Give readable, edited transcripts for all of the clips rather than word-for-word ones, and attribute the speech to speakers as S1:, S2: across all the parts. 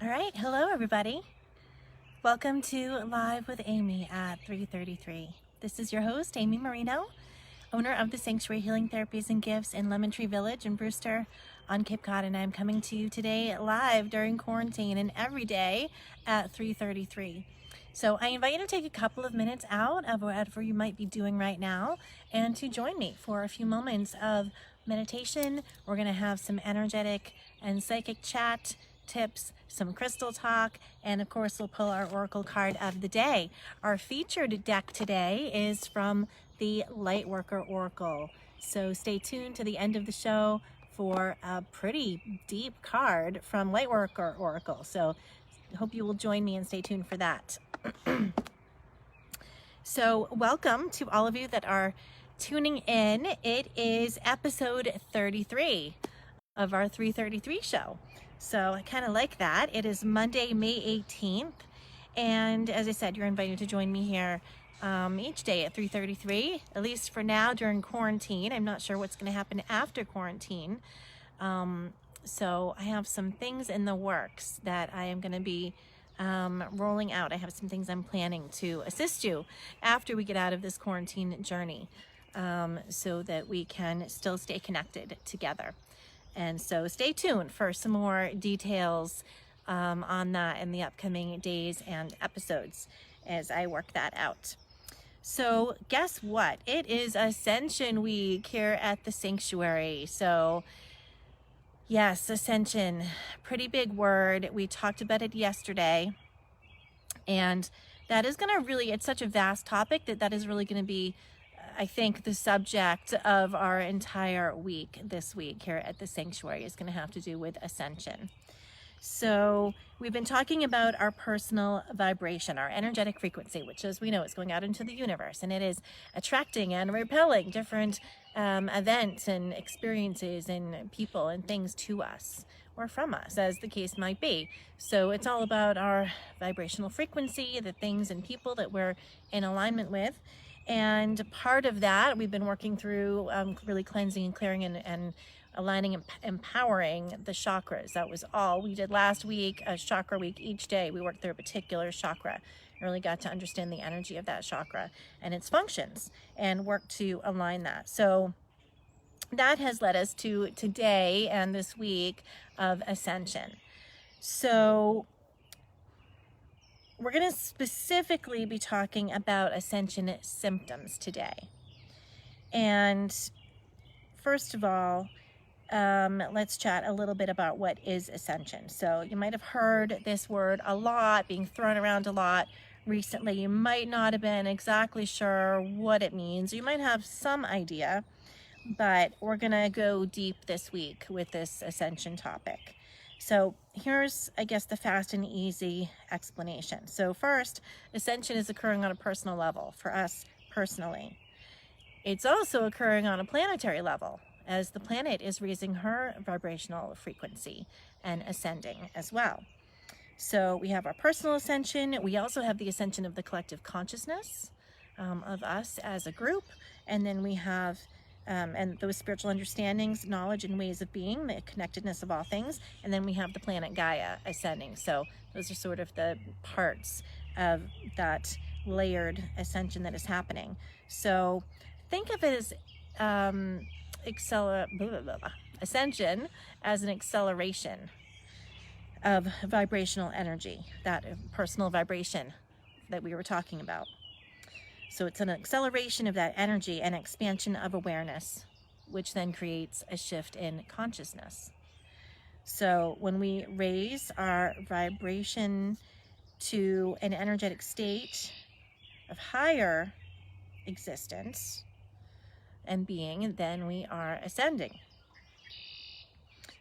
S1: All right, hello everybody. Welcome to Live with Amy at 3:33. This is your host, Amy Marino, owner of the Sanctuary Healing Therapies and Gifts in Lemon Tree Village in Brewster on Cape Cod, and I'm coming to you today live during quarantine and every day at 3:33. So I invite you to take a couple of minutes out of whatever you might be doing right now and to join me for a few moments of meditation. We're going to have some energetic and psychic chat, tips, some crystal talk, and of course we'll pull our oracle card of the day. Our featured deck today is from the Lightworker Oracle. So stay tuned to the end of the show for a pretty deep card from Lightworker Oracle. So I hope you will join me and stay tuned for that. So welcome to all of you that are tuning in. It is episode 33 of our 3:33 show. So I kind of like that. It is Monday, May 18th. And as I said, you're invited to join me here each day at 3:33, at least for now during quarantine. I'm not sure what's going to happen after quarantine. So I have some things in the works that I am going to be rolling out. I have some things I'm planning to assist you after we get out of this quarantine journey, so that we can still stay connected together. And so stay tuned for some more details on that in the upcoming days and episodes as I work that out. So guess what? It is Ascension week here at the Sanctuary. So yes, Ascension, pretty big word. We talked about it yesterday. And that is going to really, it's such a vast topic that is really going to be, I think, the subject of our entire week this week here at the Sanctuary is going to have to do with Ascension. So we've been talking about our personal vibration, our energetic frequency, which, as we know, is going out into the universe, and it is attracting and repelling different events and experiences and people and things to us or from us, as the case might be. So it's all about our vibrational frequency, the things and people that we're in alignment with. And part of that, we've been working through really cleansing and clearing and aligning and empowering the chakras. That was all we did last week, a chakra week. Each day we worked through a particular chakra and really got to understand the energy of that chakra and its functions and work to align that. So that has led us to today and this week of Ascension. So we're going to specifically be talking about Ascension symptoms today. And first of all, let's chat a little bit about what is Ascension. So you might have heard this word a lot, being thrown around a lot recently. You might not have been exactly sure what it means. You might have some idea, but we're going to go deep this week with this Ascension topic. So here's, I guess, the fast and easy explanation. So first, Ascension is occurring on a personal level for us personally. It's also occurring on a planetary level as the planet is raising her vibrational frequency and ascending as well. So we have our personal ascension. We also have the ascension of the collective consciousness of us as a group. And then we have and those spiritual understandings, knowledge, and ways of being, the connectedness of all things. And then we have the planet Gaia ascending. So those are sort of the parts of that layered ascension that is happening. So think of it as Ascension as an acceleration of vibrational energy, that personal vibration that we were talking about. So it's an acceleration of that energy and expansion of awareness, which then creates a shift in consciousness. So when we raise our vibration to an energetic state of higher existence and being, then we are ascending.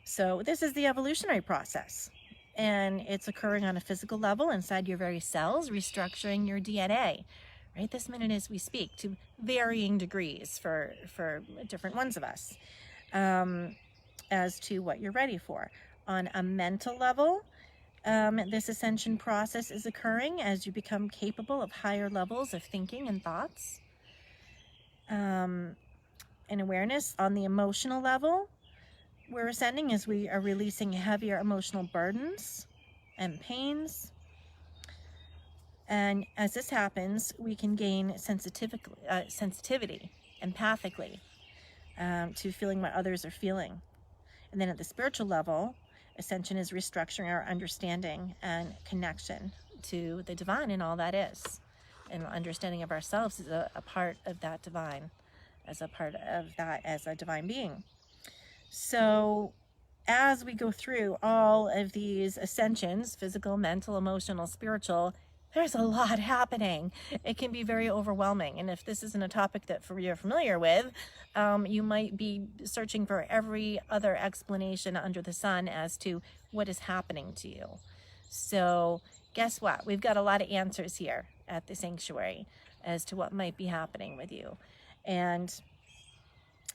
S1: So this is the evolutionary process, and it's occurring on a physical level inside your very cells, restructuring your DNA right this minute as we speak, to varying degrees for different ones of us, as to what you're ready for. On a mental level, this ascension process is occurring as you become capable of higher levels of thinking and thoughts. And awareness. On the emotional level, we're ascending as we are releasing heavier emotional burdens and pains. And as this happens, we can gain sensitivity, empathically, to feeling what others are feeling. And then at the spiritual level, Ascension is restructuring our understanding and connection to the divine and all that is. And understanding of ourselves is a part of that divine, as a part of that as a divine being. So as we go through all of these ascensions, physical, mental, emotional, spiritual, there's a lot happening. It can be very overwhelming. And if this isn't a topic that you're familiar with, you might be searching for every other explanation under the sun as to what is happening to you. So guess what? We've got a lot of answers here at the sanctuary as to what might be happening with you. And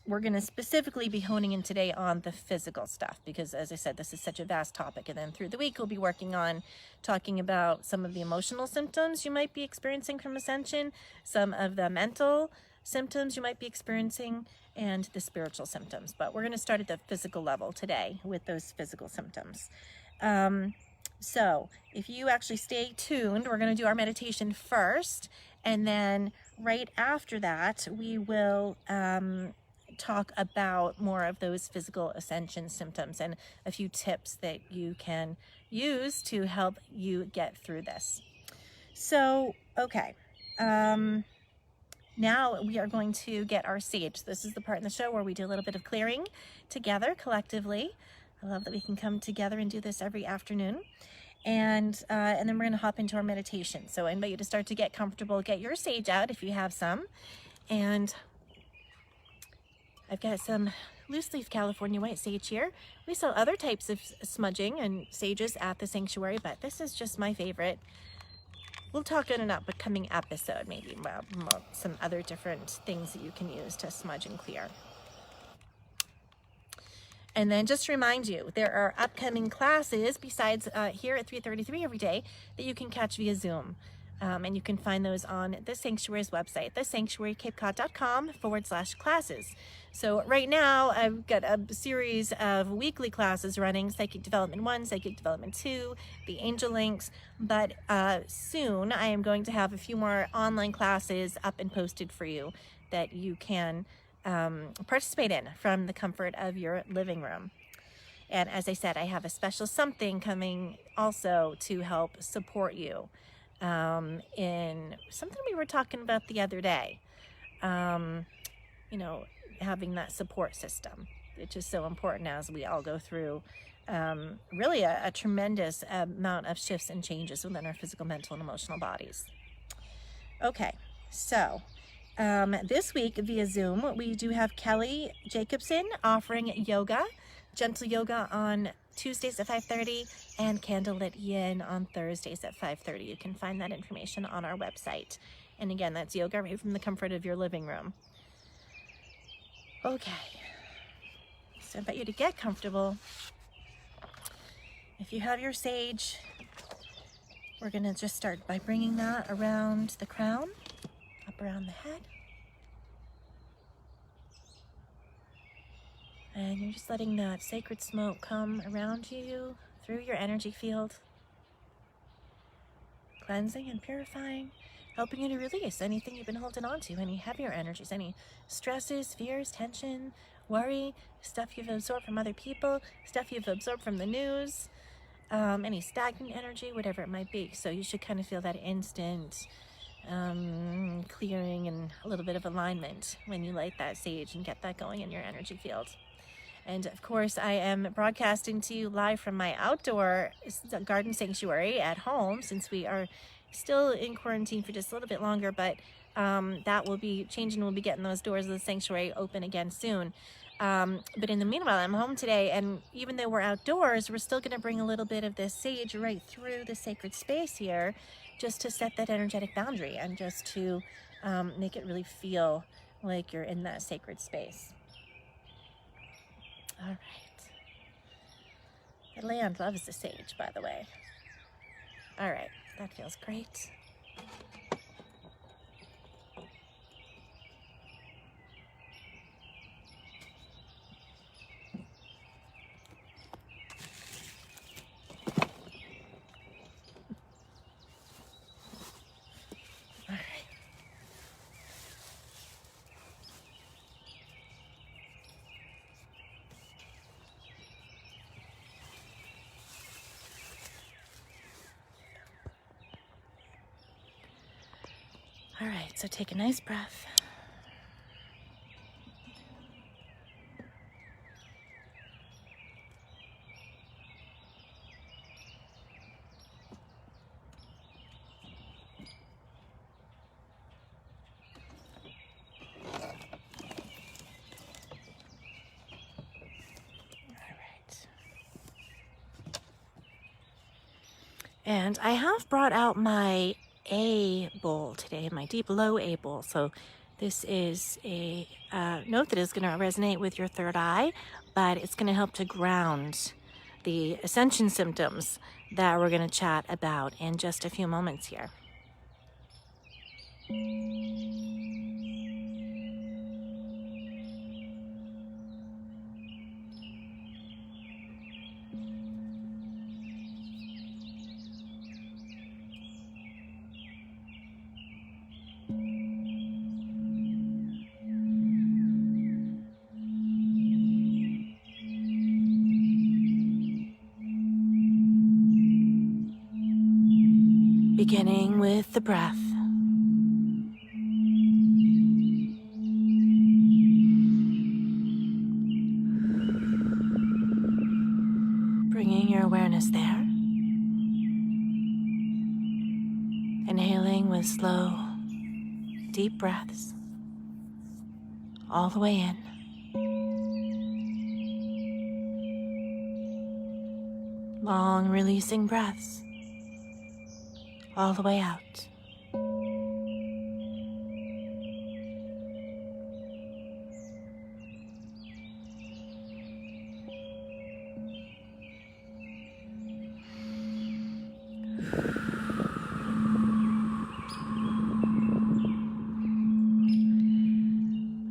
S1: we're going to specifically be honing in today on the physical stuff because, as I said, this is such a vast topic. And then through the week, we'll be working on talking about some of the emotional symptoms you might be experiencing from Ascension, some of the mental symptoms you might be experiencing, and the spiritual symptoms. But we're going to start at the physical level today with those physical symptoms. So if you actually stay tuned, we're going to do our meditation first. And then right after that, we will talk about more of those physical ascension symptoms and a few tips that you can use to help you get through this. So, okay. Now we are going to get our sage. This is the part in the show where we do a little bit of clearing together collectively. I love that we can come together and do this every afternoon. And then we're going to hop into our meditation. So I invite you to start to get comfortable. Get your sage out if you have some. And I've got some loose leaf California white sage here. We sell other types of smudging and sages at the sanctuary, but this is just my favorite. We'll talk in an upcoming episode maybe about some other different things that you can use to smudge and clear. And then just to remind you, there are upcoming classes besides here at 3:33 every day that you can catch via Zoom. And you can find those on the Sanctuary's website, thesanctuarycapecod.com/classes. So right now I've got a series of weekly classes running, Psychic Development 1, Psychic Development 2, the Angel Links, but soon I am going to have a few more online classes up and posted for you that you can participate in from the comfort of your living room. And as I said, I have a special something coming also to help support you in something we were talking about the other day. Having that support system. It's just so important as we all go through really a tremendous amount of shifts and changes within our physical, mental, and emotional bodies. Okay, so this week via Zoom, we do have Kelly Jacobson offering yoga, gentle yoga on Tuesdays at 5:30 and candlelit yin on Thursdays at 5:30. You can find that information on our website. And again, that's yoga right from the comfort of your living room. Okay, so I invite you to get comfortable. If you have your sage, we're going to just start by bringing that around the crown, up around the head. And you're just letting that sacred smoke come around you, through your energy field, cleansing and purifying, helping you to release anything you've been holding on to, any heavier energies, any stresses, fears, tension, worry, stuff you've absorbed from other people, stuff you've absorbed from the news, any stagnant energy, whatever it might be. So you should kind of feel that instant clearing and a little bit of alignment when you light that sage and get that going in your energy field. And of course, I am broadcasting to you live from my outdoor garden sanctuary at home, since we are still in quarantine for just a little bit longer, but that will be changing. We'll be getting those doors of the sanctuary open again soon. But in the meanwhile, I'm home today, and even though we're outdoors, we're still going to bring a little bit of this sage right through the sacred space here, just to set that energetic boundary and just to make it really feel like you're in that sacred space. All right. The land loves the sage, by the way. All right, that feels great. right, so take a nice breath. And I have brought out my A bowl today, my deep low A bowl. So this is a note that is going to resonate with your third eye, but it's going to help to ground the Ascension symptoms that we're going to chat about in just a few moments here. Beginning with the breath. Bringing your awareness there. Inhaling with slow, deep breaths all the way in. Long releasing breaths all the way out.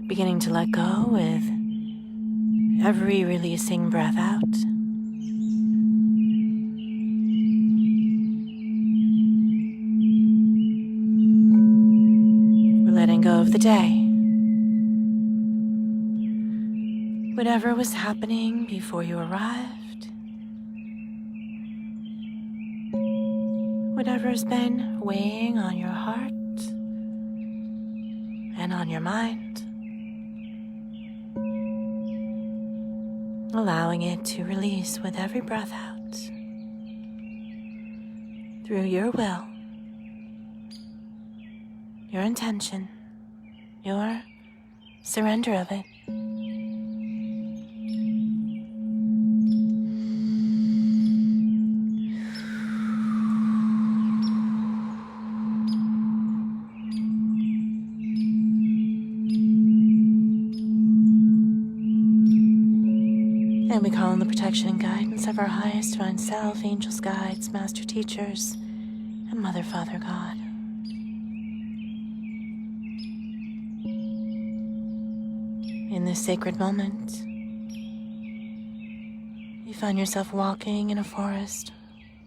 S1: Beginning to let go with every releasing breath out. Of the day. Whatever was happening before you arrived, whatever's been weighing on your heart and on your mind, allowing it to release with every breath out through your will, your intention, your surrender of it. And we call on the protection and guidance of our highest divine self, angels, guides, master teachers, and Mother, Father, God. In this sacred moment, you find yourself walking in a forest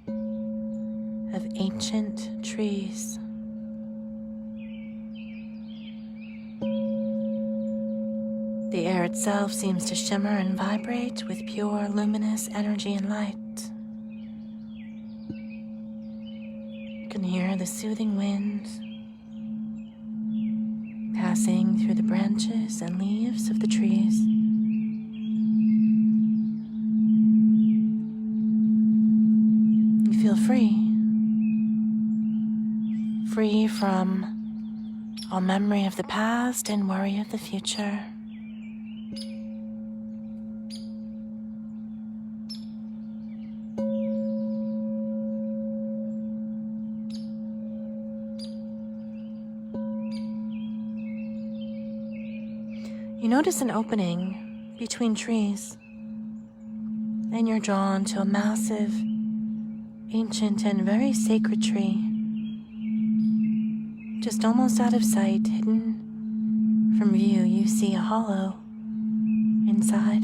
S1: of ancient trees. The air itself seems to shimmer and vibrate with pure, luminous energy and light. You can hear the soothing wind passing through the branches and leaves of the trees. You feel free. Free from all memory of the past and worry of the future. You notice an opening between trees, and you're drawn to a massive, ancient, and very sacred tree. Just almost out of sight, hidden from view, you see a hollow inside.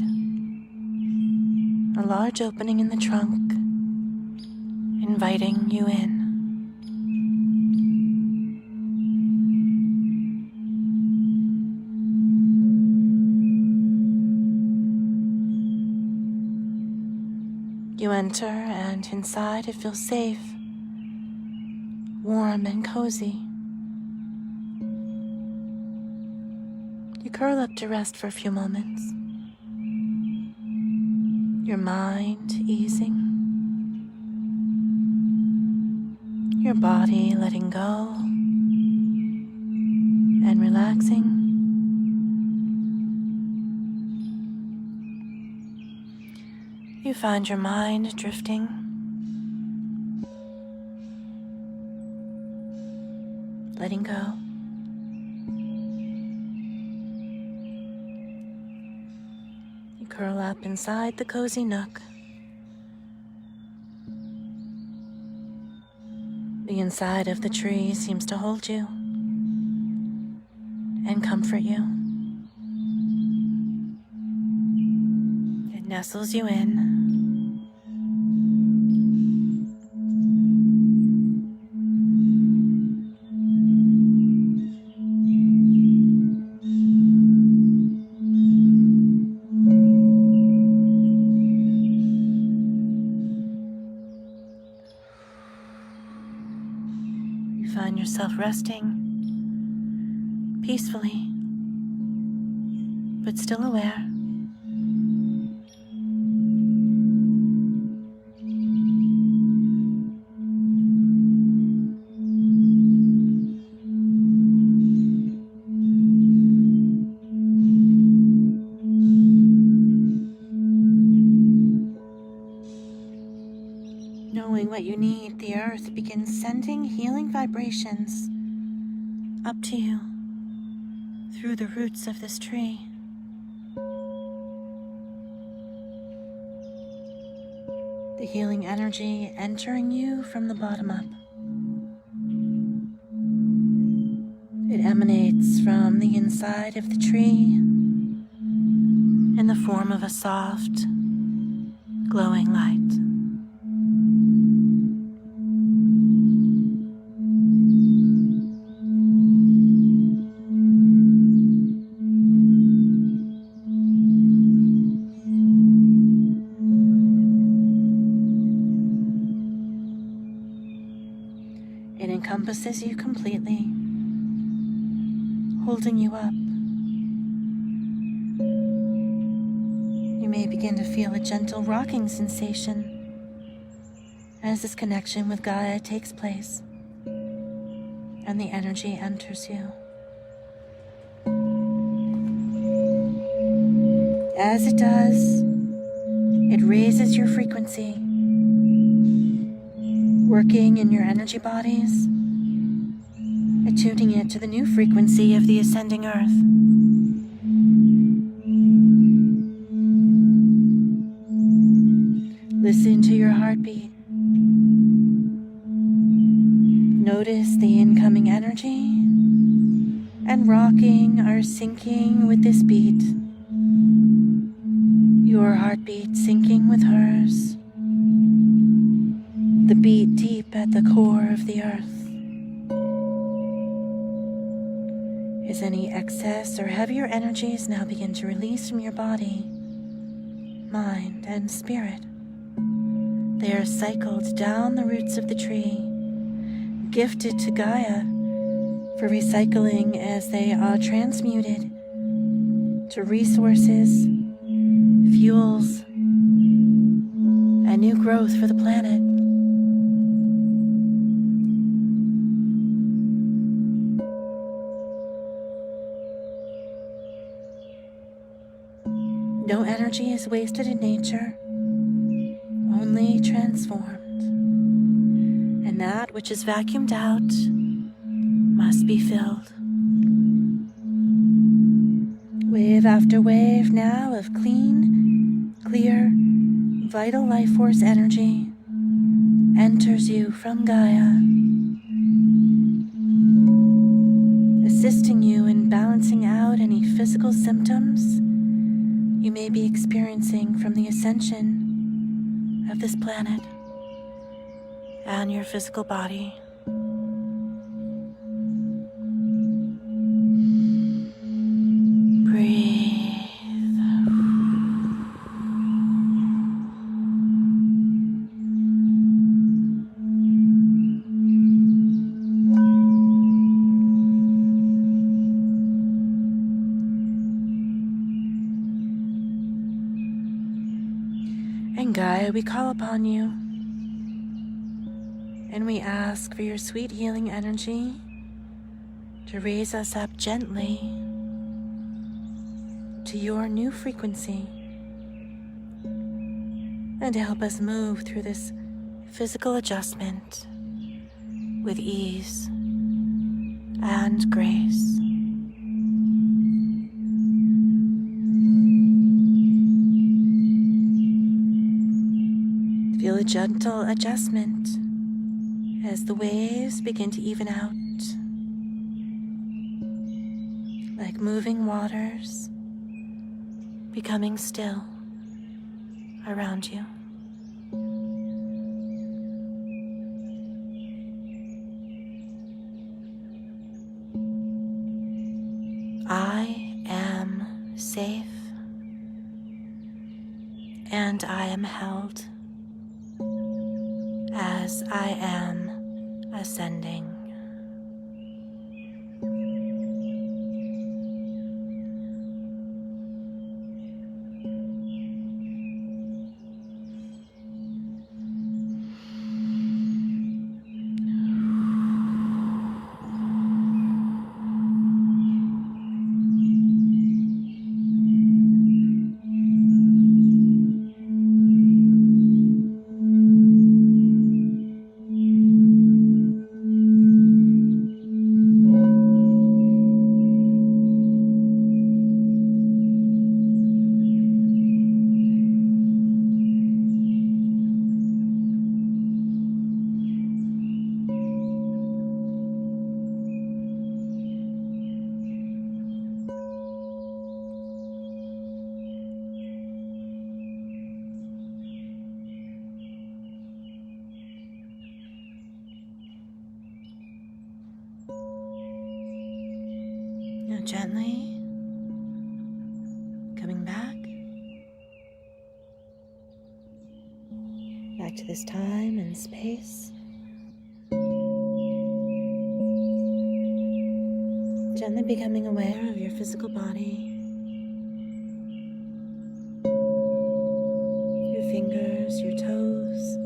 S1: A large opening in the trunk, inviting you in. You enter, and inside it feels safe, warm and cozy.
S2: curl up to rest for a few moments. Your mind easing, your body letting go and relaxing. You find your mind drifting, letting go. You curl up inside the cozy nook. The inside of the tree seems to hold you and comfort you. It nestles you in. You find yourself resting peacefully, but still aware. Knowing what you need, the earth begins sending healing vibrations up to you through the roots of this tree. The healing energy entering you from the bottom up. It emanates from the inside of the tree in the form of a soft, glowing light. It encompasses you completely, holding you up. You may begin to feel a gentle rocking sensation as this connection with Gaia takes place and the energy enters you. As it does, it raises your frequency, working in your energy bodies, attuning it to the new frequency of the ascending earth. Listen to your heartbeat. Notice the incoming energy, and rocking or syncing with this beat. Your heartbeat syncing with hers. The beat deep at the core of the earth. As any excess or heavier energies now begin to release from your body, mind, and spirit, they are cycled down the roots of the tree, gifted to Gaia for recycling as they are transmuted to resources, fuels, and new growth for the planet. No energy is wasted in nature, only transformed. And that which is vacuumed out must be filled. Wave after wave now of clean, clear, vital life force energy enters you from Gaia, assisting you in balancing out any physical symptoms you may be experiencing from the ascension of this planet and your physical body. Breathe. And Gaia, we call upon you. And we ask for your sweet healing energy to raise us up gently to your new frequency and to help us move through this physical adjustment with ease and grace. Feel a gentle adjustment as the waves begin to even out, like moving waters becoming still around you. I am safe and I am held as I am ascending. Now gently coming back to this time and space. Gently becoming aware of your physical body, your fingers, your toes,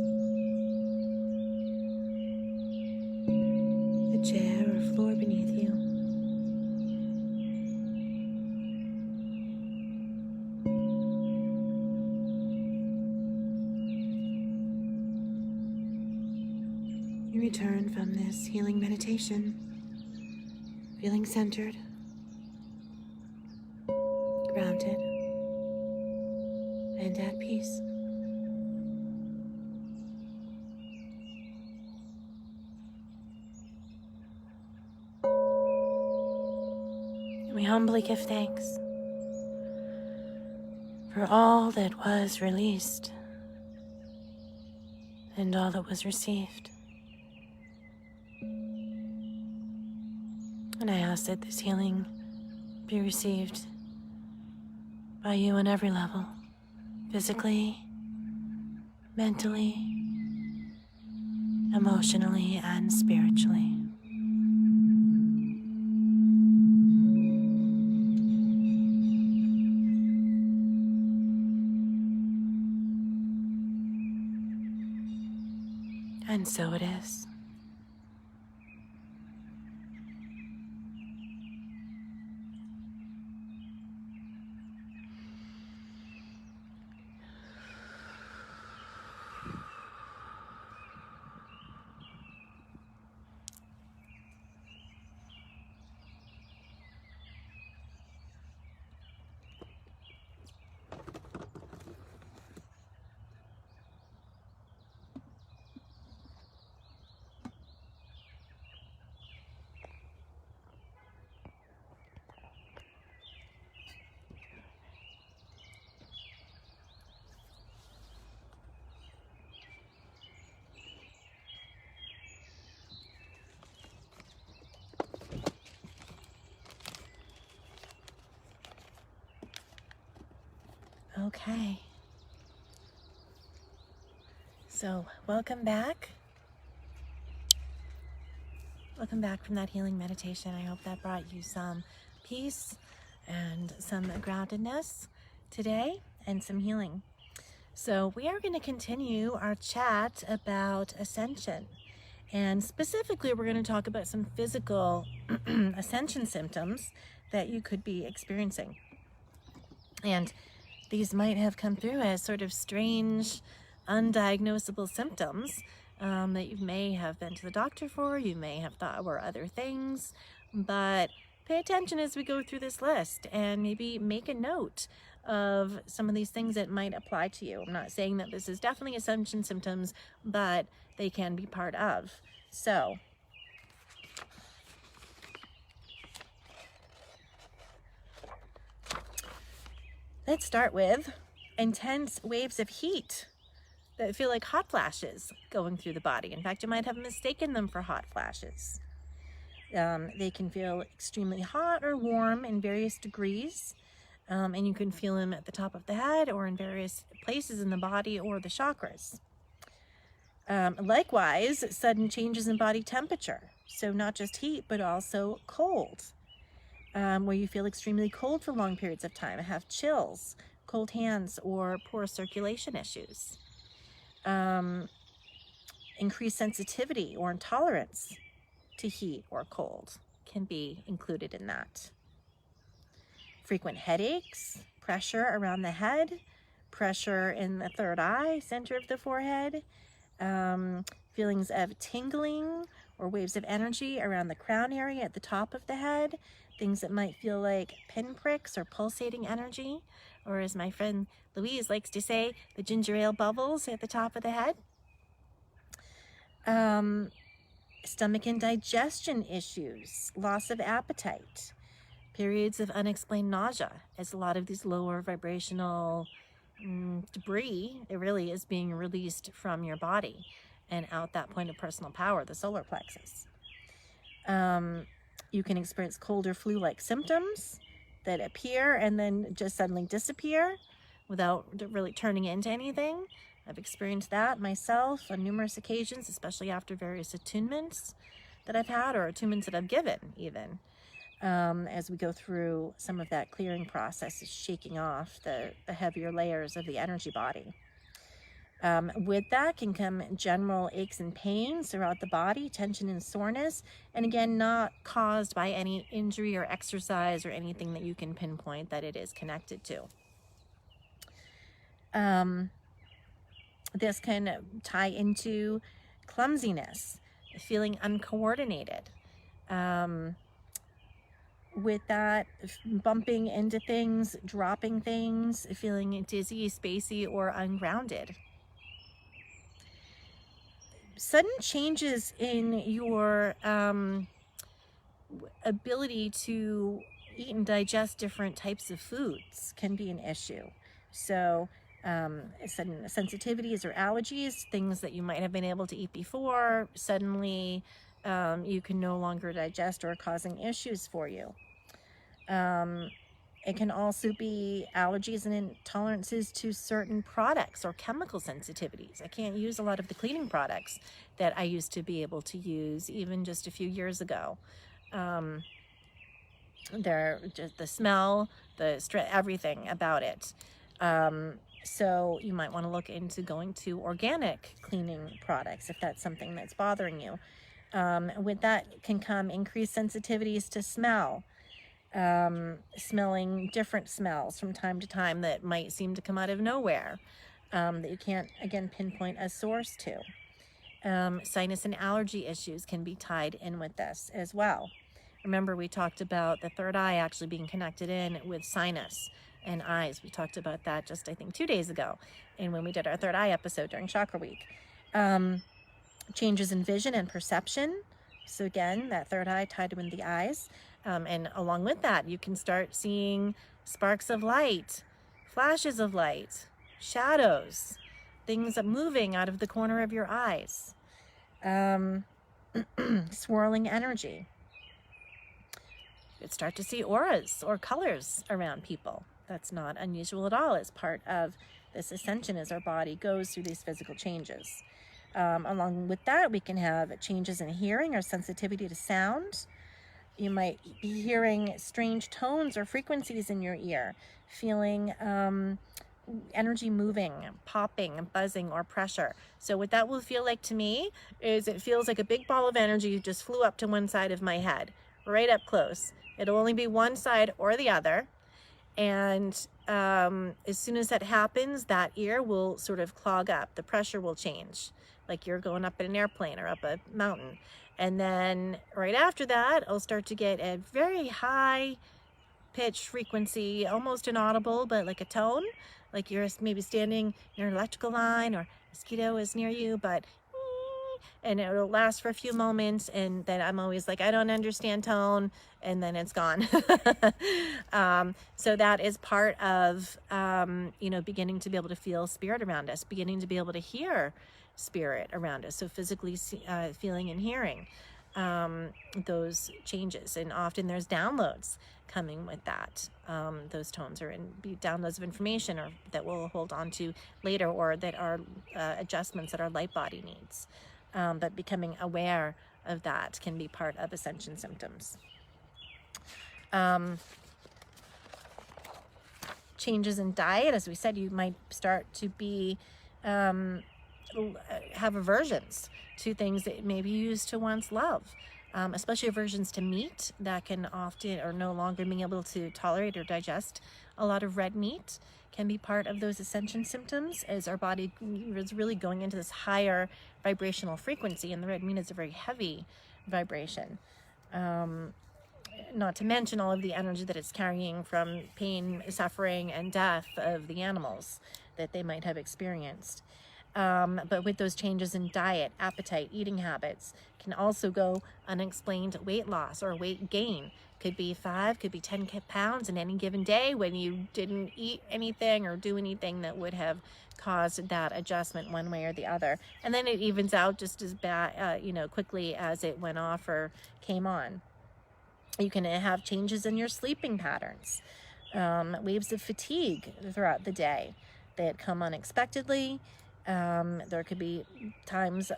S2: the chair or floor beneath you. You return from this healing meditation, feeling centered, grounded, and at peace. And we humbly give thanks for all that was released and all that was received. And I ask that this healing be received by you on every level, physically, mentally, emotionally, and spiritually. And so it is. Okay. So, welcome back. Welcome back from that healing meditation. I hope that brought you some peace and some groundedness today and some healing.
S1: So we are going to continue our chat about Ascension. And specifically, we're going to talk about some physical Ascension symptoms that you could be experiencing. And these might have come through as sort of strange, undiagnosable symptoms that you may have been to the doctor for, you may have thought were other things, but pay attention as we go through this list and maybe make a note of some of these things that might apply to you. I'm not saying that this is definitely Ascension symptoms, but they can be part of. So, let's start with intense waves of heat that feel like hot flashes going through the body. In fact, you might have mistaken them for hot flashes. They can feel extremely hot or warm in various degrees, and you can feel them at the top of the head or in various places in the body or the chakras. Likewise, sudden changes in body temperature. So not just heat, but also cold, where you feel extremely cold for long periods of time, have chills, cold hands, or poor circulation issues. Increased sensitivity or intolerance to heat or cold can be included in that. Frequent headaches, pressure around the head, pressure in the third eye, center of the forehead, feelings of tingling or waves of energy around the crown area at the top of the head, things that might feel like pinpricks or pulsating energy, or as my friend Louise likes to say, the ginger ale bubbles at the top of the head. Stomach and digestion issues, loss of appetite, periods of unexplained nausea, as a lot of these lower vibrational debris, it really is being released from your body and out that point of personal power, the solar plexus. You can experience cold or flu-like symptoms that appear and then just suddenly disappear without really turning into anything. I've experienced that myself on numerous occasions, especially after various attunements that I've had or attunements that I've given even. As we go through some of that clearing process, is shaking off the heavier layers of the energy body. With that can come general aches and pains throughout the body, tension and soreness, and again, not caused by any injury or exercise or anything that you can pinpoint that it is connected to. This can tie into clumsiness, feeling uncoordinated. With that, bumping into things, dropping things, feeling dizzy, spacey, or ungrounded. Sudden changes in your ability to eat and digest different types of foods can be an issue. So sudden sensitivities or allergies, things that you might have been able to eat before, suddenly you can no longer digest or are causing issues for you. It can also be allergies and intolerances to certain products or chemical sensitivities. I can't use a lot of the cleaning products that I used to be able to use even just a few years ago. They're just the smell, everything about it. So you might want to look into going to organic cleaning products if that's something that's bothering you. With that can come increased sensitivities to smell. Smelling different smells from time to time that might seem to come out of nowhere, that you can't, again, pinpoint a source to. Sinus and allergy issues can be tied in with this as well. Remember, we talked about the third eye actually being connected in with sinus and eyes. We talked about that just, I think, 2 days ago, and when we did our third eye episode during Chakra Week. Changes in vision and perception. So again, that third eye tied in the eyes. And along with that, you can start seeing sparks of light, flashes of light, shadows, things moving out of the corner of your eyes, swirling energy. You'd start to see auras or colors around people. That's not unusual at all as part of this ascension as our body goes through these physical changes. Along with that, we can have changes in hearing or sensitivity to sound. You might be hearing strange tones or frequencies in your ear, feeling energy moving, popping, buzzing, or pressure. So what that will feel like to me is it feels like a big ball of energy just flew up to one side of my head, right up close. It'll only be one side or the other. And as soon as that happens, that ear will sort of clog up. The pressure will change, like you're going up in an airplane or up a mountain. And then right after that, I'll start to get a very high pitch frequency, almost inaudible, but like a tone, like you're maybe standing near an electrical line or a mosquito is near you, but and it'll last for a few moments, and then I'm always like, I don't understand tone, and then it's gone. So that is part of beginning to be able to feel spirit around us, beginning to be able to hear spirit around us, so physically feeling and hearing those changes. And often there's downloads coming with that. Those tones are downloads of information or that we'll hold on to later, or that are adjustments that our light body needs. But becoming aware of that can be part of Ascension symptoms. Changes in diet, as we said, you might start to be have aversions to things that maybe you used to once love, especially aversions to meat that can often, or no longer being able to tolerate or digest a lot of red meat, can be part of those Ascension symptoms, as our body is really going into this higher vibrational frequency, and the red meat is a very heavy vibration. Not to mention all of the energy that it's carrying from pain, suffering, and death of the animals that they might have experienced. But with those changes in diet, appetite, eating habits, can also go unexplained weight loss or weight gain. Could be 5, could be 10 pounds in any given day when you didn't eat anything or do anything that would have caused that adjustment one way or the other. And then it evens out just as bad, quickly as it went off or came on. You can have changes in your sleeping patterns, waves of fatigue throughout the day that come unexpectedly. There could be times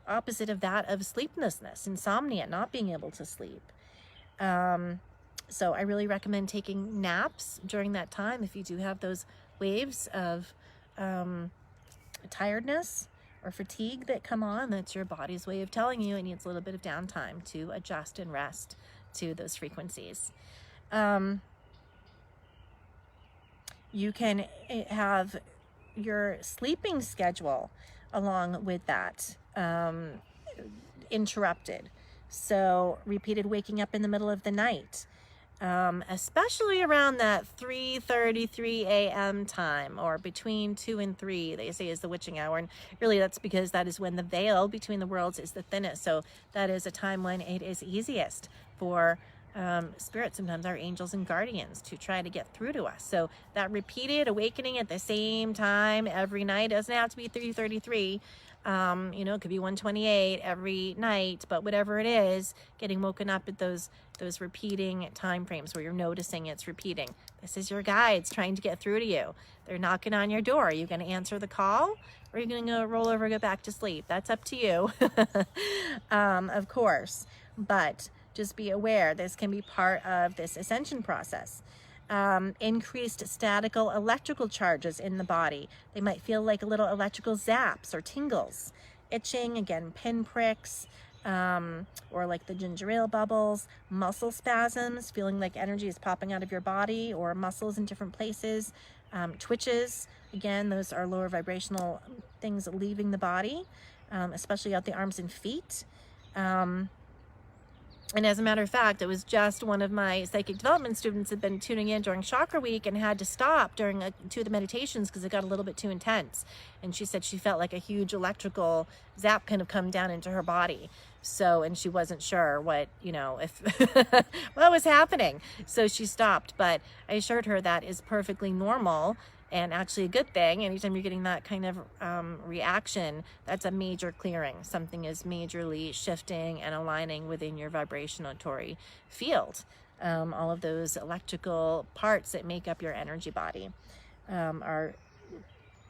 S1: opposite of that of sleeplessness, insomnia, not being able to sleep. So I really recommend taking naps during that time if you do have those waves of tiredness or fatigue that come on. That's your body's way of telling you it needs a little bit of downtime to adjust and rest to those frequencies. You can have your sleeping schedule along with that interrupted. So repeated waking up in the middle of the night, especially around that 3:33 a.m. time, or between 2 and 3, they say is the witching hour. And really that's because that is when the veil between the worlds is the thinnest. So that is a time when it is easiest for spirits, sometimes our angels and guardians, to try to get through to us. So that repeated awakening at the same time every night, doesn't have to be 3:33. It could be 1:28 every night, but whatever it is, getting woken up at those repeating time frames where you're noticing it's repeating. This is your guides trying to get through to you. They're knocking on your door. Are you going to answer the call, or are you going to go roll over and go back to sleep? That's up to you, of course. But just be aware this can be part of this ascension process. Increased statical electrical charges in the body. They might feel like little electrical zaps or tingles, itching, again, pinpricks, or like the ginger ale bubbles, muscle spasms, feeling like energy is popping out of your body or muscles in different places, twitches. Again, those are lower vibrational things leaving the body, especially out the arms and feet. And as a matter of fact, it was just one of my psychic development students had been tuning in during chakra week and had to stop during 2 of the meditations because it got a little bit too intense. And she said she felt like a huge electrical zap kind of come down into her body. So, and she wasn't sure what, if what was happening. So she stopped, but I assured her that is perfectly normal and actually a good thing. Anytime you're getting that kind of reaction, that's a major clearing. Something is majorly shifting and aligning within your vibrationatory field. All of those electrical parts that make up your energy body are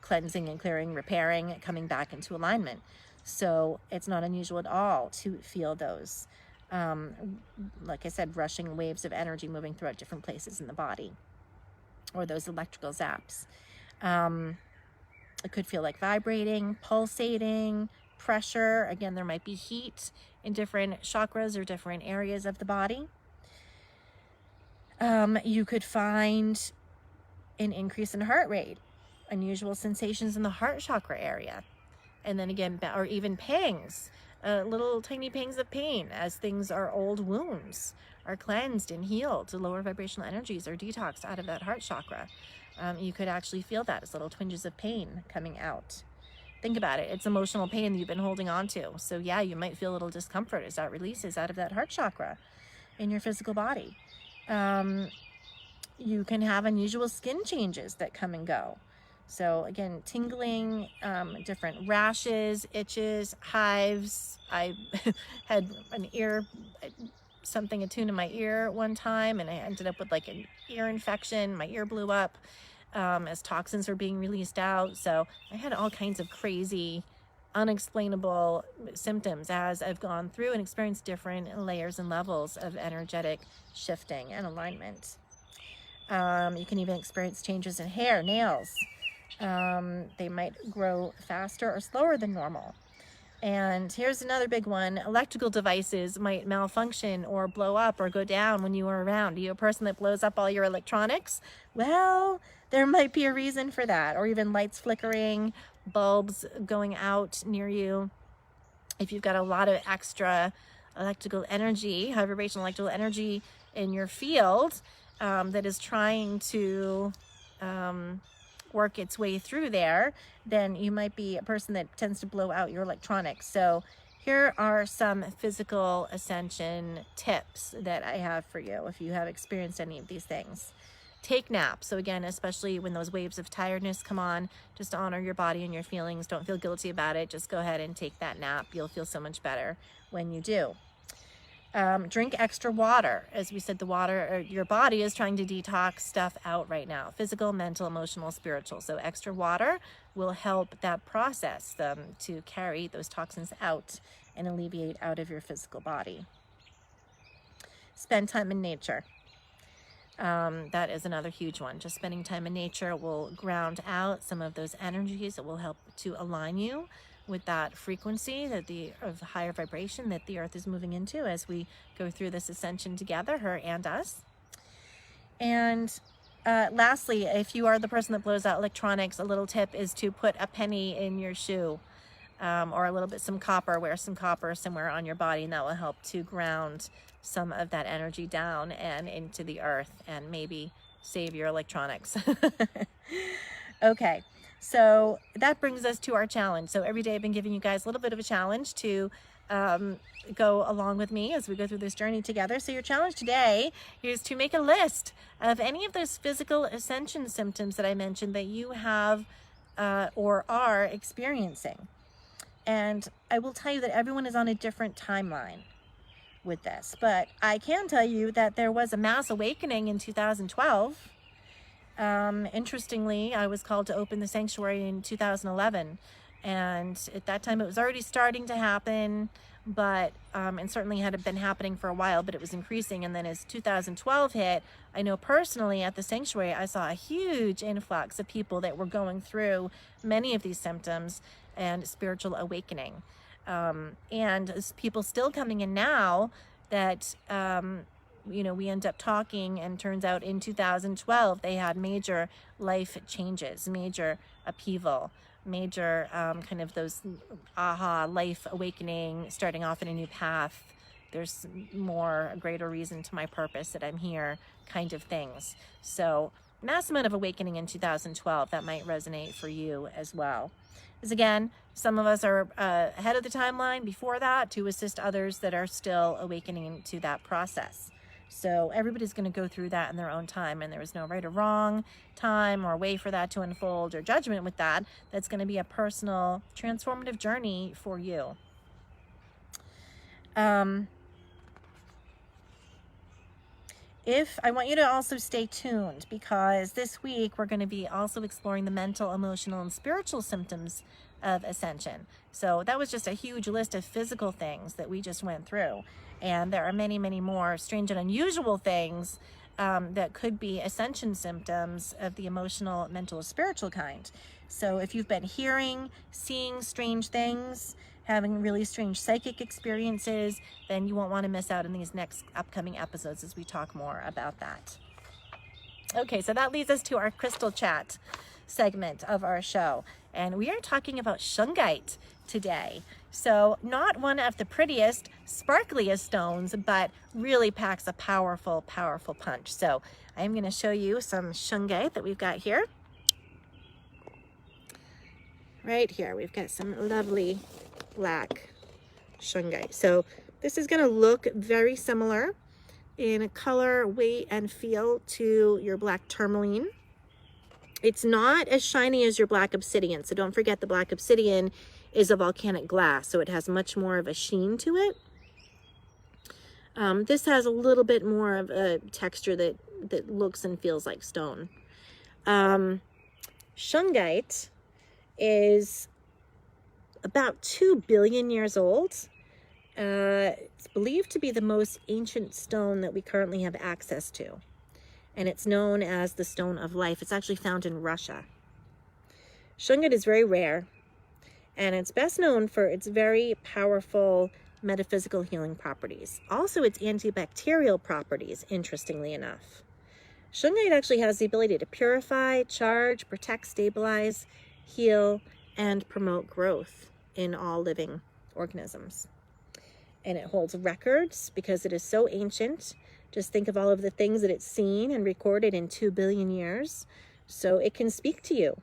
S1: cleansing and clearing, repairing, coming back into alignment. So it's not unusual at all to feel those, like I said, rushing waves of energy moving throughout different places in the body, or those electrical zaps. It could feel like vibrating, pulsating, pressure. Again, there might be heat in different chakras or different areas of the body. You could find an increase in heart rate, unusual sensations in the heart chakra area. And then again, or even pangs, little tiny pangs of pain as things are old wounds are cleansed and healed. The lower vibrational energies are detoxed out of that heart chakra. You could actually feel that as little twinges of pain coming out. Think about it. It's emotional pain that you've been holding on to. So yeah, you might feel a little discomfort as that releases out of that heart chakra in your physical body. You can have unusual skin changes that come and go. So again, tingling, different rashes, itches, hives. I had something attuned to my ear one time, and I ended up with like an ear infection. My ear blew up as toxins were being released out. So I had all kinds of crazy, unexplainable symptoms as I've gone through and experienced different layers and levels of energetic shifting and alignment. You can even experience changes in hair, nails. They might grow faster or slower than normal. And here's another big one. Electrical devices might malfunction or blow up or go down when you are around. Are you a person that blows up all your electronics? Well, there might be a reason for that. Or even lights flickering, bulbs going out near you. If you've got a lot of extra electrical energy, high vibrational electrical energy in your field that is trying to work its way through there, then you might be a person that tends to blow out your electronics. So here are some physical ascension tips that I have for you if you have experienced any of these things. Take naps. So again, especially when those waves of tiredness come on, just honor your body and your feelings. Don't feel guilty about it. Just go ahead and take that nap. You'll feel so much better when you do. Drink extra water. As we said, the water, your body is trying to detox stuff out right now. Physical, mental, emotional, spiritual. So extra water will help that process to carry those toxins out and alleviate out of your physical body. Spend time in nature. That is another huge one. Just spending time in nature will ground out some of those energies. It will help to align you with that frequency of higher vibration that the earth is moving into as we go through this ascension together, her and us. And lastly, if you are the person that blows out electronics, a little tip is to put a penny in your shoe, or a little bit, some copper, wear some copper somewhere on your body, and that will help to ground some of that energy down and into the earth and maybe save your electronics. Okay. So that brings us to our challenge. So every day I've been giving you guys a little bit of a challenge to go along with me as we go through this journey together. So your challenge today is to make a list of any of those physical ascension symptoms that I mentioned that you have or are experiencing. And I will tell you that everyone is on a different timeline with this. But I can tell you that there was a mass awakening in 2012. Interestingly, I was called to open the sanctuary in 2011, and at that time it was already starting to happen, but and certainly had been happening for a while, but it was increasing. And then as 2012 hit, I know personally at the sanctuary I saw a huge influx of people that were going through many of these symptoms and spiritual awakening, and people still coming in now that we end up talking, and turns out in 2012 they had major life changes, major upheaval, major kind of those life awakening, starting off in a new path. There's a greater reason to my purpose that I'm here kind of things. So mass amount of awakening in 2012, that might resonate for you as well. Because again, some of us are ahead of the timeline before that to assist others that are still awakening to that process. So everybody's going to go through that in their own time, and there is no right or wrong time or way for that to unfold or judgment with that. That's going to be a personal transformative journey for you. If I want you to also stay tuned, because this week we're going to be also exploring the mental, emotional, and spiritual symptoms of ascension. So that was just a huge list of physical things that we just went through. And there are many, many more strange and unusual things that could be ascension symptoms of the emotional, mental, spiritual kind. So if you've been hearing, seeing strange things, having really strange psychic experiences, then you won't want to miss out on these next upcoming episodes as we talk more about that. Okay, so that leads us to our crystal chat segment of our show. And we are talking about Shungite today. So not one of the prettiest, sparkliest stones, but really packs a powerful, powerful punch. So I'm going to show you some Shungite that we've got here. Right here, we've got some lovely black Shungite. So this is going to look very similar in color, weight, and feel to your black tourmaline. It's not as shiny as your black obsidian. So don't forget the black obsidian is a volcanic glass, so it has much more of a sheen to it. This has a little bit more of a texture that looks and feels like stone. Shungite is about 2 billion years old. It's believed to be the most ancient stone that we currently have access to. And it's known as the stone of life. It's actually found in Russia. Shungite is very rare, and it's best known for its very powerful metaphysical healing properties. Also, its antibacterial properties, interestingly enough. Shungite actually has the ability to purify, charge, protect, stabilize, heal, and promote growth in all living organisms. And it holds records because it is so ancient. Just think of all of the things that it's seen and recorded in 2 billion years. So it can speak to you.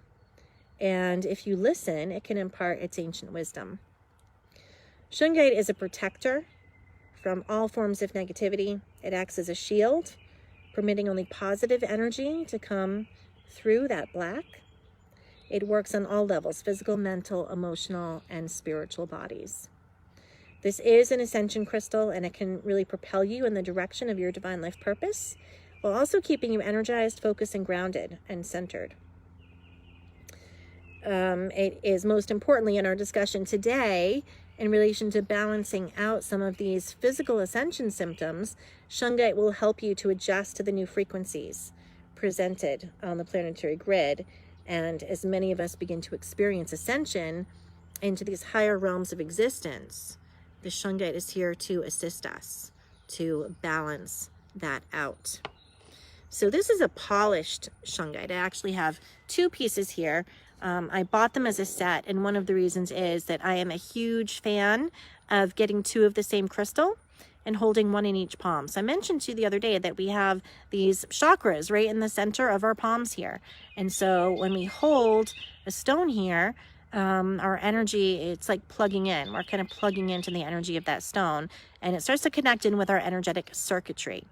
S1: And if you listen, it can impart its ancient wisdom. Shungite is a protector from all forms of negativity. It acts as a shield, permitting only positive energy to come through that black. It works on all levels: physical, mental, emotional, and spiritual bodies. This is an ascension crystal, and it can really propel you in the direction of your divine life purpose, while also keeping you energized, focused, and grounded and centered. It is most importantly in our discussion today in relation to balancing out some of these physical ascension symptoms. Shungite will help you to adjust to the new frequencies presented on the planetary grid. And as many of us begin to experience ascension into these higher realms of existence, the Shungite is here to assist us to balance that out. So this is a polished Shungite. I actually have 2 pieces here. I bought them as a set, and one of the reasons is that I am a huge fan of getting 2 of the same crystal and holding 1 in each palm. So I mentioned to you the other day that we have these chakras right in the center of our palms here. And so when we hold a stone here, our energy, it's like plugging in. We're kind of plugging into the energy of that stone, and it starts to connect in with our energetic circuitry.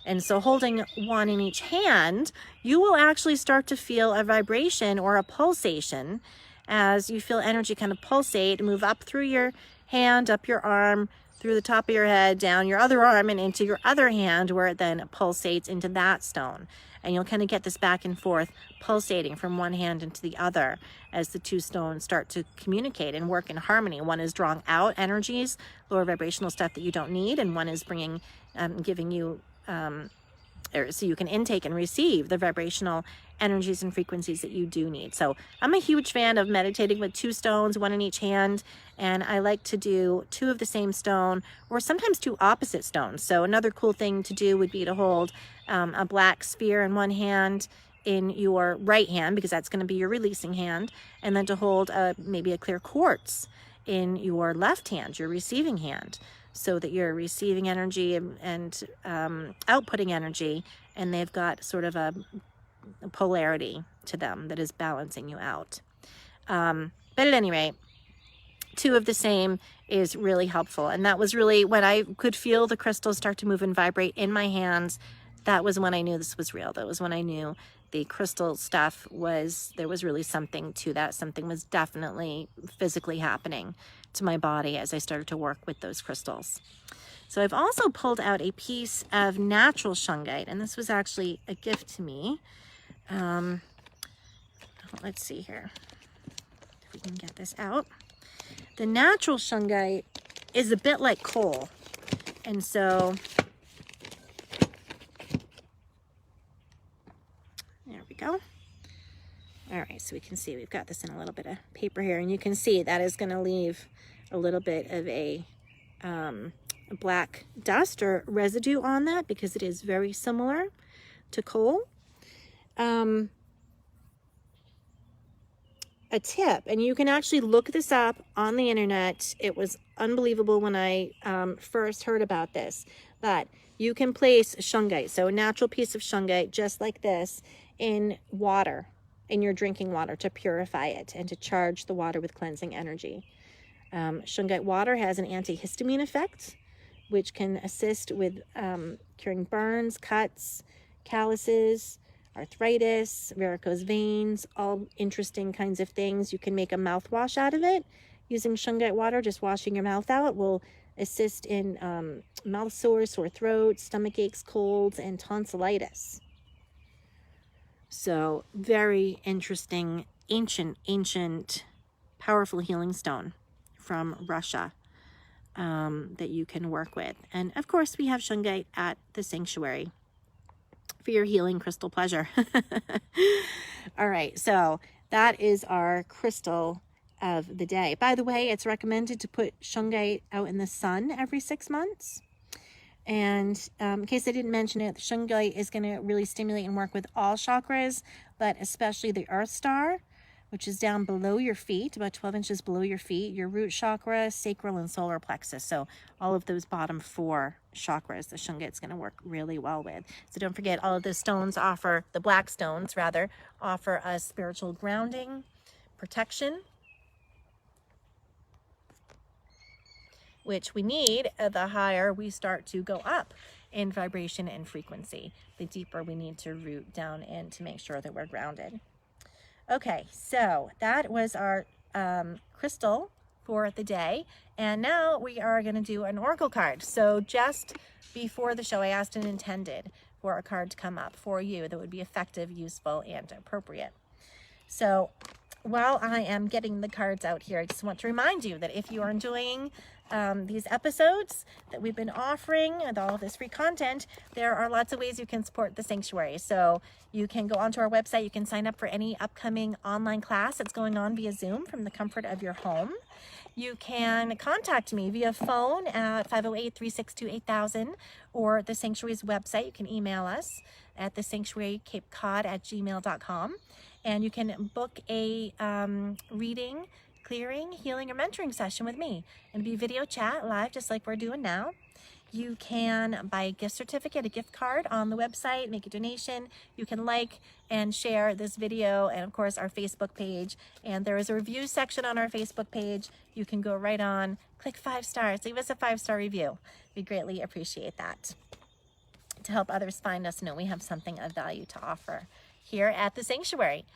S1: And so holding 1 in each hand, you will actually start to feel a vibration or a pulsation as you feel energy kind of pulsate, move up through your hand, up your arm, through the top of your head, down your other arm, and into your other hand, where it then pulsates into that stone. And you'll kind of get this back and forth pulsating from one hand into the other as the 2 stones start to communicate and work in harmony. One is drawing out energies, lower vibrational stuff that you don't need, and one is bringing, giving you, so you can intake and receive the vibrational energies and frequencies that you do need. So I'm a huge fan of meditating with 2 stones, 1 in each hand, and I like to do 2 of the same stone, or sometimes 2 opposite stones. So another cool thing to do would be to hold a black sphere in one hand in your right hand, because that's going to be your releasing hand, and then to hold maybe a clear quartz in your left hand, your receiving hand, so that you're receiving energy and outputting energy, and they've got sort of a polarity to them that is balancing you out. But at any rate, 2 of the same is really helpful. And that was really when I could feel the crystals start to move and vibrate in my hands. That was when I knew this was real. That was when I knew the crystal stuff there was really something to that. Something was definitely physically happening to my body as I started to work with those crystals. So I've also pulled out a piece of natural Shungite, and this was actually a gift to me. Let's see here if we can get this out. The natural Shungite is a bit like coal, and so so we can see we've got this in a little bit of paper here, and you can see that is going to leave a little bit of a black dust or residue on that because it is very similar to coal. A tip, and you can actually look this up on the internet. It was unbelievable when I first heard about this, but you can place Shungite, so a natural piece of Shungite just like this, in water, in your drinking water, to purify it and to charge the water with cleansing energy. Shungite water has an antihistamine effect, which can assist with curing burns, cuts, calluses, arthritis, varicose veins, all interesting kinds of things. You can make a mouthwash out of it using Shungite water. Just washing your mouth out will assist in mouth sores, sore throat, stomach aches, colds, and tonsillitis. So very interesting, ancient, powerful healing stone from Russia that you can work with. And of course, we have Shungite at the sanctuary for your healing crystal pleasure. All right, so that is our crystal of the day. By the way, it's recommended to put Shungite out in the sun every 6 months. And in case I didn't mention it, the Shungite is going to really stimulate and work with all chakras, but especially the Earth Star, which is down below your feet, about 12 inches below your feet, your root chakra, sacral, and solar plexus. So all of those bottom 4 chakras, the Shungite is going to work really well with. So don't forget, all of the stones offer, the black stones rather, offer us spiritual grounding, protection, which we need the higher we start to go up in vibration and frequency. The deeper we need to root down in to make sure that we're grounded. Okay, so that was our crystal for the day. And now we are going to do an oracle card. So just before the show, I asked and intended for a card to come up for you that would be effective, useful, and appropriate. So while I am getting the cards out here, I just want to remind you that if you are enjoying these episodes that we've been offering and all of this free content, there are lots of ways you can support the sanctuary. So you can go onto our website, you can sign up for any upcoming online class that's going on via Zoom from the comfort of your home. You can contact me via phone at 508-362-8000 or the sanctuary's website. You can email us at thesanctuarycapecod@gmail.com, and you can book a reading, clearing, healing, or mentoring session with me. And be video chat live just like we're doing now. You can buy a gift certificate, a gift card on the website, make a donation. You can like and share this video, and of course our Facebook page. And there is a review section on our Facebook page. You can go right on, click 5 stars, leave us a 5-star review. We greatly appreciate that, to help others find us and know we have something of value to offer here at the sanctuary.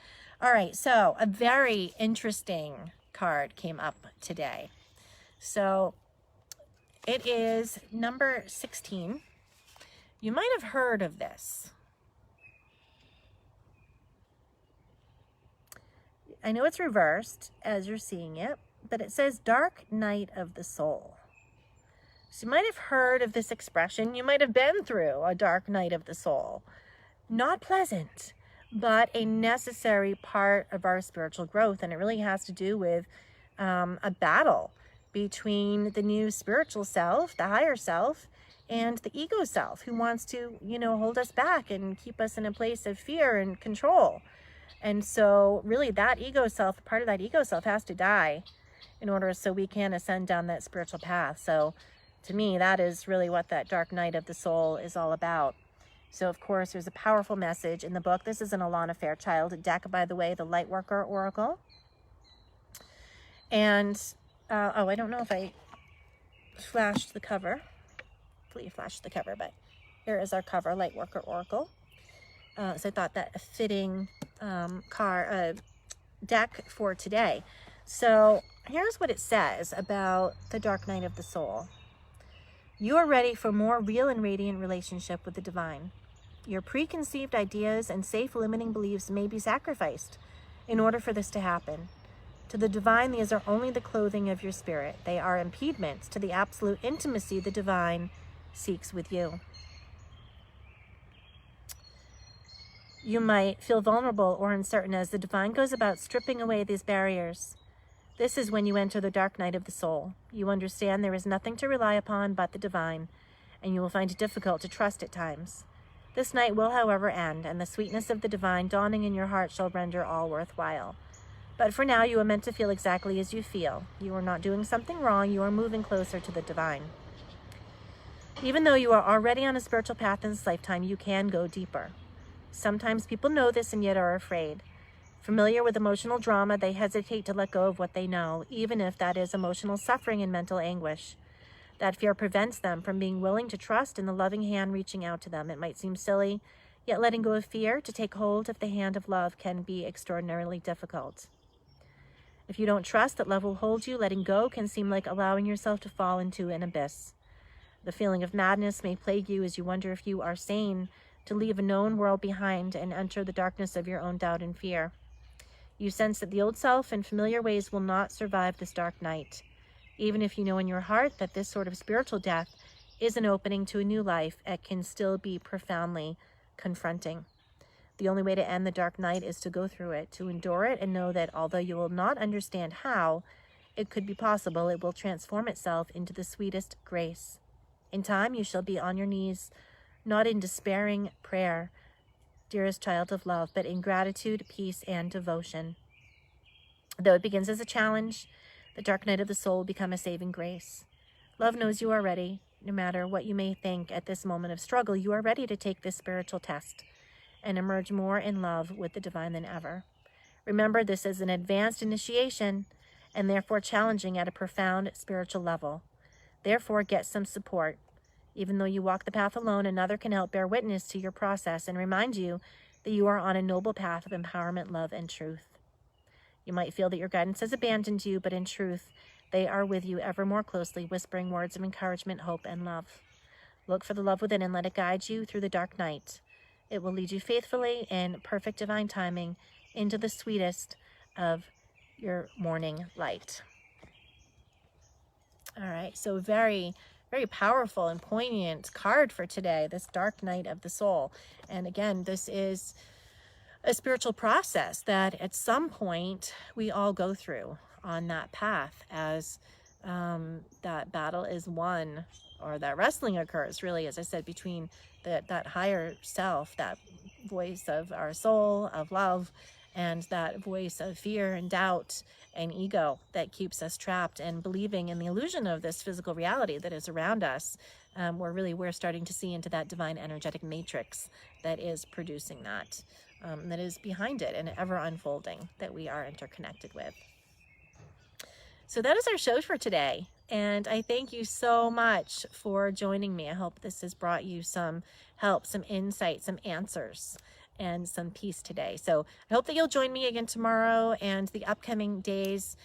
S1: All right, so a very interesting card came up today. So it is number 16. You might have heard of this. I know it's reversed as you're seeing it, but it says Dark Night of the Soul. So you might have heard of this expression. You might have been through a dark night of the soul. Not pleasant, but a necessary part of our spiritual growth. And it really has to do with a battle between the new spiritual self, the higher self, and the ego self, who wants to, hold us back and keep us in a place of fear and control. And so really that ego self, part of that ego self has to die in order so we can ascend down that spiritual path. So to me, that is really what that dark night of the soul is all about. So of course, there's a powerful message in the book. This is an Alana Fairchild deck, by the way, the Lightworker Oracle. And, I don't know if I flashed the cover. Hopefully you flashed the cover, but here is our cover, Lightworker Oracle. So I thought that a fitting deck for today. So here's what it says about the dark night of the soul. You are ready for more real and radiant relationship with the divine. Your preconceived ideas and safe limiting beliefs may be sacrificed in order for this to happen. To the divine, these are only the clothing of your spirit. They are impediments to the absolute intimacy the divine seeks with you. You might feel vulnerable or uncertain as the divine goes about stripping away these barriers. This is when you enter the dark night of the soul. You understand there is nothing to rely upon but the divine, and you will find it difficult to trust at times. This night will, however, end, and the sweetness of the divine dawning in your heart shall render all worthwhile. But for now, you are meant to feel exactly as you feel. You are not doing something wrong. You are moving closer to the divine. Even though you are already on a spiritual path in this lifetime, you can go deeper. Sometimes people know this and yet are afraid. Familiar with emotional drama, they hesitate to let go of what they know, even if that is emotional suffering and mental anguish. That fear prevents them from being willing to trust in the loving hand reaching out to them. It might seem silly, yet letting go of fear to take hold of the hand of love can be extraordinarily difficult. If you don't trust that love will hold you, letting go can seem like allowing yourself to fall into an abyss. The feeling of madness may plague you as you wonder if you are sane to leave a known world behind and enter the darkness of your own doubt and fear. You sense that the old self and familiar ways will not survive this dark night. Even if you know in your heart that this sort of spiritual death is an opening to a new life, it can still be profoundly confronting. The only way to end the dark night is to go through it, to endure it, and know that although you will not understand how it could be possible, it will transform itself into the sweetest grace. In time, you shall be on your knees, not in despairing prayer, dearest child of love, but in gratitude, peace, and devotion. Though it begins as a challenge, the dark night of the soul will become a saving grace. Love knows you are ready. No matter what you may think at this moment of struggle, you are ready to take this spiritual test and emerge more in love with the divine than ever. Remember, this is an advanced initiation and therefore challenging at a profound spiritual level. Therefore, get some support. Even though you walk the path alone, another can help bear witness to your process and remind you that you are on a noble path of empowerment, love, and truth. You might feel that your guidance has abandoned you, but in truth, they are with you ever more closely, whispering words of encouragement, hope, and love. Look for the love within and let it guide you through the dark night. It will lead you faithfully in perfect divine timing into the sweetest of your morning light. All right, so very, very powerful and poignant card for today, this dark night of the soul. And again, this is a spiritual process that at some point we all go through on that path as that battle is won, or that wrestling occurs, really, as I said, between that higher self, that voice of our soul, of love, and that voice of fear and doubt and ego that keeps us trapped and believing in the illusion of this physical reality that is around us. We're starting to see into that divine energetic matrix that is producing that, that is behind it and ever unfolding, that we are interconnected with. So that is our show for today. And I thank you so much for joining me. I hope this has brought you some help, some insight, some answers, and some peace today. So I hope that you'll join me again tomorrow and the upcoming days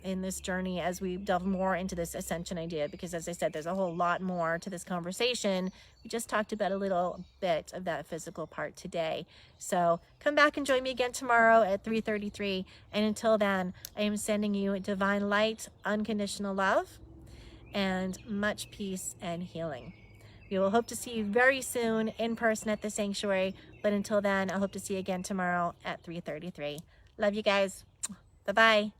S1: in this journey as we delve more into this ascension idea, because as I said, there's a whole lot more to this conversation. We just talked about a little bit of that physical part today. So come back and join me again tomorrow at 3:33. And until then, I am sending you divine light, unconditional love, and much peace and healing. We will hope to see you very soon in person at the sanctuary. But until then, I hope to see you again tomorrow at 3:33. Love you guys. Bye-bye.